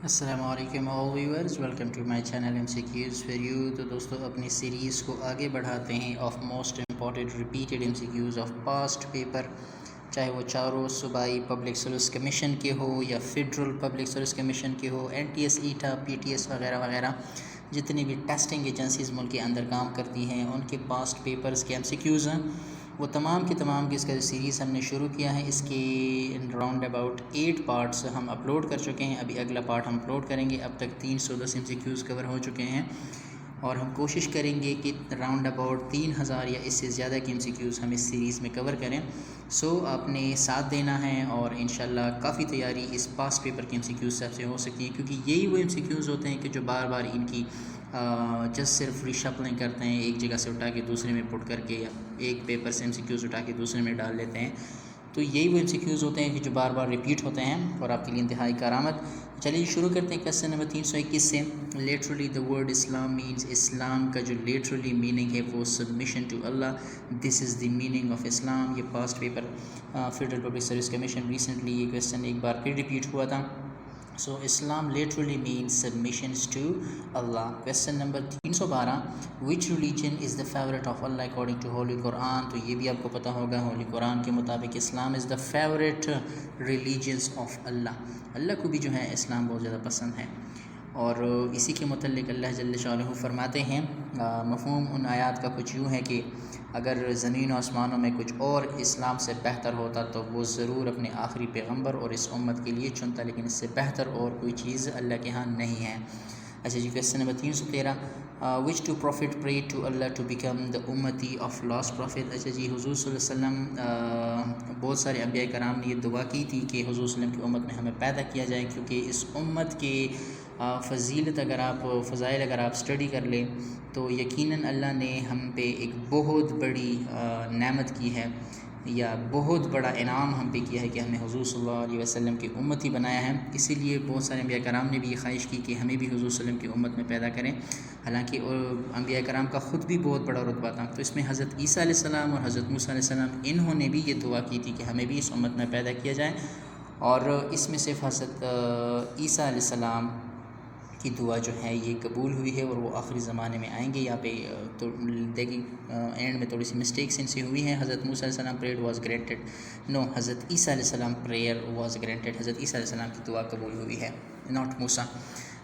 السلام علیکم all viewers, welcome to my channel M C Qs for you. تو دوستو اپنی سیریز کو آگے بڑھاتے ہیں of most important repeated M C Qs of past paper, چاہے وہ چاروں صوبائی پبلک سروس کمیشن کے ہو یا فیڈرل پبلک سروس کمیشن کے ہو، این ٹی ایس، ایٹا، پی ٹی ایس وغیرہ وغیرہ، جتنی بھی ٹیسٹنگ ایجنسیز ملک کے اندر کام کرتی ہیں ان کے پاسٹ پیپرز کے ایم سی کیوز ہیں وہ تمام کے تمام کی اس کا جو سیریز ہم نے شروع کیا ہے، اس کے راؤنڈ اباؤٹ 8 پارٹس ہم اپلوڈ کر چکے ہیں۔ ابھی اگلا پارٹ ہم اپلوڈ کریں گے۔ اب تک 310 ایم سی کیوز کور ہو چکے ہیں اور ہم کوشش کریں گے کہ راؤنڈ اباؤٹ 3000 یا اس سے زیادہ کی ایم سی کیوز ہم اس سیریز میں کور کریں۔ آپ نے ساتھ دینا ہے اور انشاءاللہ کافی تیاری اس پاسٹ پیپر کی ایم سی کیوز سے ہو سکتی ہے، کیونکہ یہی وہ ایم سی کیوز ہوتے ہیں کہ جو بار بار ان کی جسٹ صرف ریشفلنگ کرتے ہیں، ایک جگہ سے اٹھا کے دوسرے میں پٹ کر کے، یا ایک پیپر سے ایم سی کیوز اٹھا کے دوسرے میں ڈال لیتے ہیں۔ تو یہی وہ ایم سی کیوز ہوتے ہیں کہ جو بار بار ریپیٹ ہوتے ہیں اور آپ کے لیے انتہائی کارآمد۔ چلیے شروع کرتے ہیں کویسچن نمبر 321 سے۔ Literally the word Islam means, Islam کا جو لیٹرلی میننگ ہے وہ submission to Allah, this is the meaning of Islam. یہ past paper federal public service commission recently یہ کویسچن ایک بار پھر ریپیٹ ہوا تھا۔ Islam literally means submissions to Allah. Question number 312, which religion is the favorite of Allah according to Holy Quran؟ تو یہ بھی آپ کو پتہ ہوگا، ہولی قرآن کے مطابق اسلام is the favorite religions of Allah۔ اللہ کو بھی جو ہے اسلام بہت زیادہ پسند ہے، اور اسی کے متعلق اللہ جل شانہ فرماتے ہیں، مفہوم ان آیات کا کچھ یوں ہے کہ اگر زمین و آسمانوں میں کچھ اور اسلام سے بہتر ہوتا تو وہ ضرور اپنے آخری پیغمبر اور اس امت کے لیے چنتا، لیکن اس سے بہتر اور کوئی چیز اللہ کے ہاں نہیں ہے۔ اچھا جی، question number 313، which two prophet pray to Allah to become the امتی آف لاسٹ پروفٹ؟ اچھا جی، حضور صلی اللہ علیہ وسلم بہت سارے انبیاء کرام نے یہ دعا کی تھی کہ حضور صلی اللہ علیہ وسلم کی امت میں ہمیں پیدا کیا جائے، کیونکہ اس امت کے فضیلت فضائل اگر آپ اسٹڈی کر لیں تو یقیناً اللہ نے ہم پہ ایک بہت بڑی نعمت کی ہے، یا بہت بڑا انعام ہم پہ کیا ہے کہ ہمیں حضور صلی اللہ علیہ وسلم کی امتی بنایا ہے۔ اسی لیے بہت سارے انبیاء کرام نے بھی یہ خواہش کی کہ ہمیں بھی حضور صلی اللہ علیہ وسلم کی امت میں پیدا کریں، حالانکہ انبیاء کرام کا خود بھی بہت بڑا رتبہ تھا۔ تو اس میں حضرت عیسیٰ علیہ السلام اور حضرت موسیٰ علیہ السلام انہوں نے بھی یہ دعا کی تھی کہ ہمیں بھی اس امت میں پیدا کیا جائے، اور اس میں صرف حضرت عیسیٰ علیہ السلام کی دعا جو ہے یہ قبول ہوئی ہے، اور وہ آخری زمانے میں آئیں گے۔ یہاں پہ تو دیکھیں اینڈ میں تھوڑی سی مسٹیکس ان سے ہوئی ہیں۔ حضرت موسیٰ علیہ السلام پریئر واز گرینٹڈ، نو، حضرت عیسیٰ علیہ السلام پریئر واز گرینٹڈ، حضرت عیسیٰ علیہ السلام کی دعا قبول ہوئی ہے، ناٹ موسیٰ۔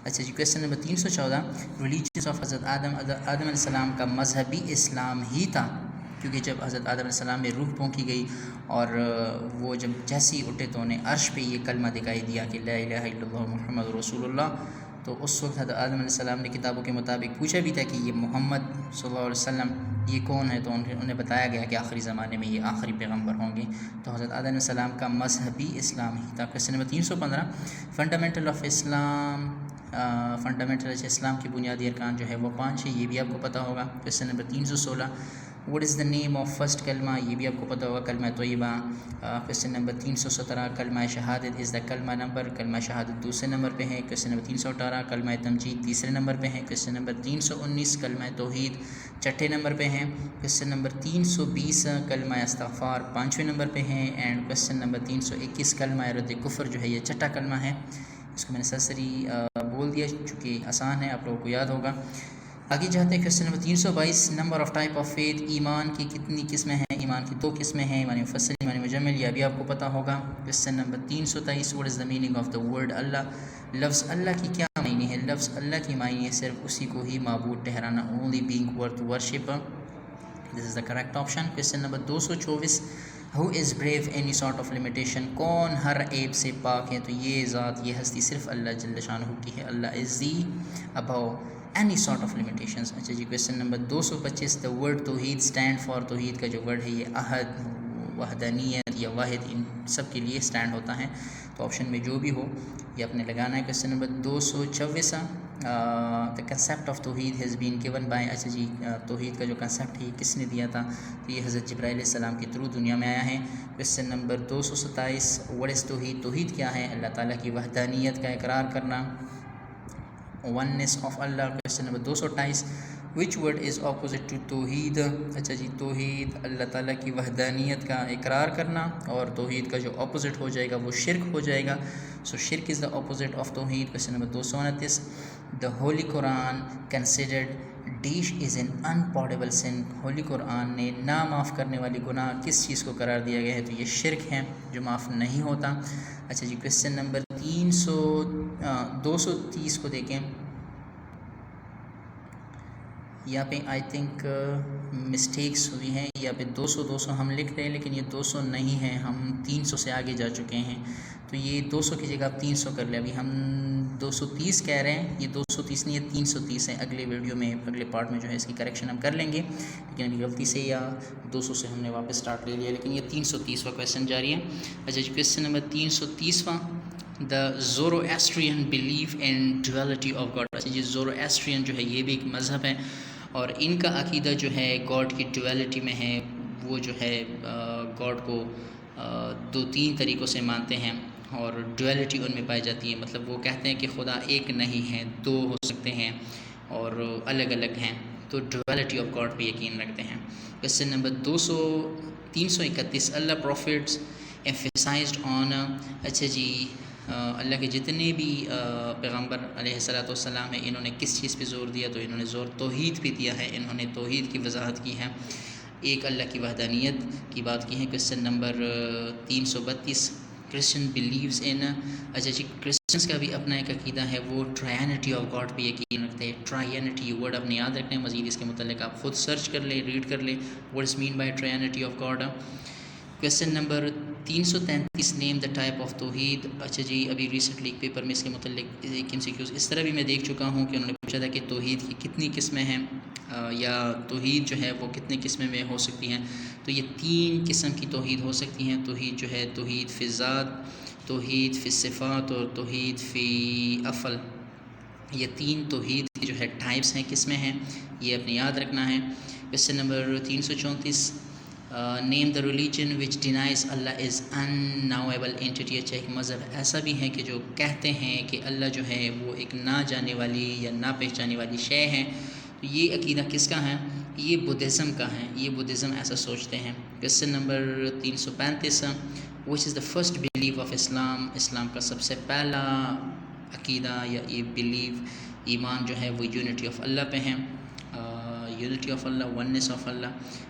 اچھا جی، کویسچن نمبر 314، ریلیجنس آف حضرت آدم علیہ السلام کا مذہبی اسلام ہی تھا، کیونکہ جب حضرت آدم علیہ السلام میں روح پھونکی گئی اور وہ جب جیسے ہی اٹھے تو انہیں عرش پہ یہ کلمہ دکھائی دیا کہ لا الہ الا اللہ محمد رسول اللہ، تو اس وقت حضرت آدم علیہ السلام نے کتابوں کے مطابق پوچھا بھی تھا کہ یہ محمد صلی اللہ علیہ وسلم یہ کون ہے، تو انہیں بتایا گیا کہ آخری زمانے میں یہ آخری پیغمبر ہوں گے۔ تو حضرت آدم علیہ السلام کا مذہبی اسلام ہی تھا۔ Question number 315، fundamental of Islam, fundamental Islam کی بنیادی ارکان جو ہے وہ 5 ہے، یہ بھی آپ کو پتہ ہوگا۔ Question number 316، what is the name of first کلمہ؟ یہ بھی آپ کو پتہ ہوگا، کلمہ طیبہ۔ کویسچن نمبر 317، کلمہ شہادت از دا کلمہ نمبر؟ کلمہ شہادت دوسرے نمبر پہ ہے۔ کویسچن نمبر 318، کلمہ تمجید تیسرے نمبر پہ ہے۔ کویسچن نمبر 319، کلمہ توحید چھٹے نمبر پہ ہے۔ کویسچن نمبر 320، کلمہ استغفار 5ویں نمبر پہ ہے۔ اینڈ کویسچن نمبر 321، کلمہ رد کفر جو ہے یہ چھٹا کلمہ ہے۔ اس کو میں نے سرسری بول دیا چونکہ آسان ہے، آپ لوگوں کو یاد ہوگا۔ آگے جاتے ہیں question number 322، number of type of faith, ایمان کی کتنی قسمیں ہیں؟ ایمان کی 2 قسمیں ہیں، ایمان مفصل، ایمان مجمل، یہ بھی آپ کو پتہ ہوگا۔ Question number 323، what is the meaning of the word Allah? لفظ اللہ کی کیا معنی ہے؟ لفظ اللہ کی معنی ہے صرف اسی کو ہی معبود ٹھہرانا، only being worth worship, this is the correct option. Question number 224، who is brave any sort of limitation? کون ہر عیب سے پاک ہے؟ تو یہ ذات، یہ ہستی صرف اللہ جل شانہ کی ہے، Allah is the above any sort of limitations. اچھا جی، question number 225، the word Tawheed stand for? توحید کا جو ورڈ ہے یہ احد، وحدانیت یا واحد، ان سب کے لیے اسٹینڈ ہوتا ہے، تو آپشن میں جو بھی ہو یہ اپنے لگانا ہے۔ Question number 226، the concept of توحید ہیز بین گیون بائی؟ اچھا جی، توحید کا جو کنسیپٹ ہے یہ کس نے دیا تھا؟ تو یہ حضرت جبرائیل علیہ السلام کے تھرو دنیا میں آیا ہے۔ کویسچن نمبر 227، واٹ از توحید؟ توحید کیا ہے؟ اللہ تعالیٰ کی وحدانیت کا اقرار کرنا، oneness of Allah. Question number 228، which word is opposite to توحید. اچھا جی توحید اللہ تعالیٰ کی وحدانیت کا اقرار کرنا، اور توحید کا جو اپوزٹ ہو جائے گا وہ شرک ہو جائے گا. سو شرک is the opposite of Tawheed. Question number 229. The holy Quran considered dash is an unpardonable sin. Holy Quran نے نا معاف کرنے والی گناہ کس چیز کو قرار دیا گیا ہے؟ تو یہ شرک ہے جو معاف نہیں ہوتا. اچھا جی کویشچن نمبر 230 کو دیکھیں. یہاں پہ آئی تھنک مسٹیکس ہوئی ہیں. یہاں پہ 200 ہم لکھ رہے ہیں لیکن یہ 200 نہیں ہے، ہم 300 سے آگے جا چکے ہیں. تو یہ 200 کی جگہ آپ 300 کر لیں. ابھی ہم 230 کہہ رہے ہیں، یہ 230 نہیں ہے 330 ہے. اگلے ویڈیو میں اگلے پارٹ میں جو ہے اس کی کریکشن ہم کر لیں گے، لیکن ابھی غلطی سے یا 200 سے ہم نے واپس سٹارٹ لے لیا، لیکن یہ 330واں کویشچن جاری ہے. اچھا جی کویشچن نمبر 330واں. The Zoroastrian belief in duality of God. اچھا جی زورواسٹرین جو ہے یہ بھی ایک مذہب ہے، اور ان کا عقیدہ جو ہے گاڈ کی ڈویلٹی میں ہے. وہ جو ہے گاڈ کو 2-3 طریقوں سے مانتے ہیں، اور ڈویلٹی ان میں پائی جاتی ہے. مطلب وہ کہتے ہیں کہ خدا ایک نہیں ہے، 2 ہو سکتے ہیں اور الگ الگ ہیں. تو ڈویلٹی آف گاڈ پہ یقین رکھتے ہیں. Question number 331. اللہ پروفٹس ایمفیسائزڈ آن. اچھا جی اللہ کے جتنے بھی پیغمبر علیہ السلام ہیں انہوں نے کس چیز پہ زور دیا؟ تو انہوں نے زور توحید پہ دیا ہے. انہوں نے توحید کی وضاحت کی ہے، ایک اللہ کی وحدانیت کی بات کی ہے. Question number 332. Christian believes in. اچھا جی کرسچنس کا بھی اپنا ایک عقیدہ ہے، وہ ٹرائینٹی آف گاڈ پہ یقین رکھتے ہیں. ٹرائینٹی ورڈ اپنے یاد رکھیں، مزید اس کے متعلق آپ خود سرچ کر لیں، ریڈ کر لیں what is mean by trinity of God. Question number 333. Name the type of Tawheed. اچھا جی ابھی ریسنٹلی ایک پیپر میں اس کے متعلق ایک MCQs اس طرح بھی میں دیکھ چکا ہوں کہ انہوں نے پوچھا تھا کہ توحید کی کتنی قسمیں ہیں، یا توحید جو ہے وہ کتنی قسمیں میں ہو سکتی ہیں. تو یہ 3 قسم کی توحید ہو سکتی ہیں. توحید جو ہے توحید فی ذات، توحید فی صفات، اور توحید فی افعل. یہ 3 توحید کی جو ہے ٹائپس ہیں، قسمیں ہیں، یہ اپنے یاد رکھنا ہے. Question number 334. Name the religion which denies Allah as an unknowable entity. اچھا ایک مذہب ایسا بھی ہے کہ جو کہتے ہیں کہ اللہ جو ہے وہ ایک نہ جانے والی یا نہ پہچانے والی شے ہے. تو یہ عقیدہ کس کا ہے؟ یہ بدھزم کا ہے. یہ بدھزم ایسا سوچتے ہیں. Question number 335. Which is the first belief of Islam. Islam کا سب سے پہلا عقیدہ یا یہ بلیف ایمان جو ہے وہ یونٹی آف اللہ پہ ہیں، unity of Allah, oneness of Allah.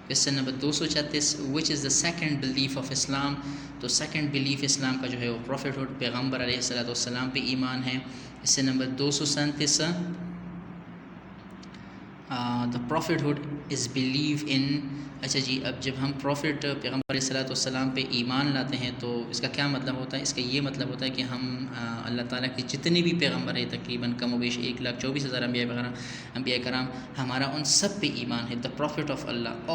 Question number 236. Which is the second belief of Islam. تو سیکنڈ بلیف اسلام کا جو ہے وہ پروفٹ ہوڈ، پیغمبر علیہ السلام پہ ایمان ہے. Question number 237. The profit hood is believe in. اچھا جی اب جب ہم پروفٹ پیغمبر علیہ السلام پہ ایمان لاتے ہیں تو اس کا کیا مطلب ہوتا ہے؟ اس کا یہ مطلب ہوتا ہے کہ ہم اللہ تعالیٰ کے جتنے بھی پیغمبر ہیں تقریباً کم و بیش 1,24,000 انبیاء کرام، ہمارا ان سب پہ ایمان ہے. دا پروفٹ آف اللہ،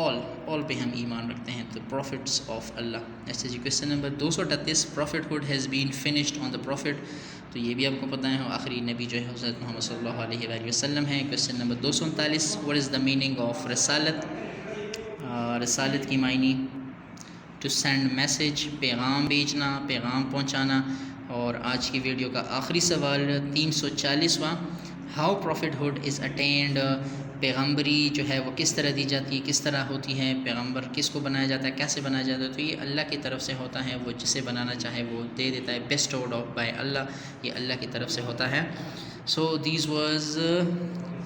آل پہ ہم ایمان رکھتے ہیں، دا پروفٹس آف اللہ. اچھا جی question number 238. Prophethood has been finished on the prophet. تو یہ بھی آپ کو پتہ ہے آخری نبی جو ہے حضرت محمد صلی اللہ علیہ وآلہ وسلم ہے. Question number 239. What is the meaning of رسالت. رسالت کی معنی ٹو سینڈ میسیج، پیغام بھیجنا، پیغام پہنچانا. اور آج کی ویڈیو کا آخری سوال 340واں. ہاؤ پروفٹ ہوڈ از اٹینڈ. پیغمبری جو ہے وہ کس طرح دی جاتی ہے، کس طرح ہوتی ہے، پیغمبر کس کو بنایا جاتا ہے، کیسے بنایا جاتا ہے؟ تو یہ اللہ کی طرف سے ہوتا ہے، وہ جسے بنانا چاہے وہ دے دیتا ہے. Best out of by Allah, یہ اللہ کی طرف سے ہوتا ہے. So these was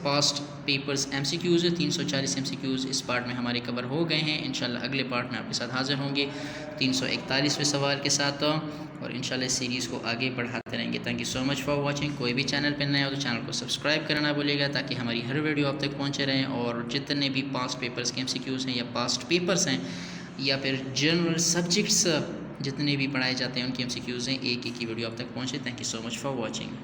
past papers MCQs. 340 MCQs اس پارٹ میں ہمارے کور ہو گئے ہیں. انشاءاللہ اگلے پارٹ میں آپ کے ساتھ حاضر ہوں گے 341ویں سوال کے ساتھ، اور انشاءاللہ اس سیریز کو آگے بڑھاتے رہیں گے. Thank you so much for watching. کوئی بھی چینل پہ نیا ہو تو چینل کو سبسکرائب کرنا بھولے گا تاکہ ہماری ہر ویڈیو آپ تک پہنچے رہیں. اور جتنے بھی پاسٹ پیپرز کے MCQs ہیں یا پاسٹ پیپرز ہیں یا پھر جنرل سبجیکٹس جتنے بھی پڑھائے جاتے ہیں ان کی MCQs ہیں، ایک ہی ویڈیو آپ تک پہنچے. Thank you so much for watching.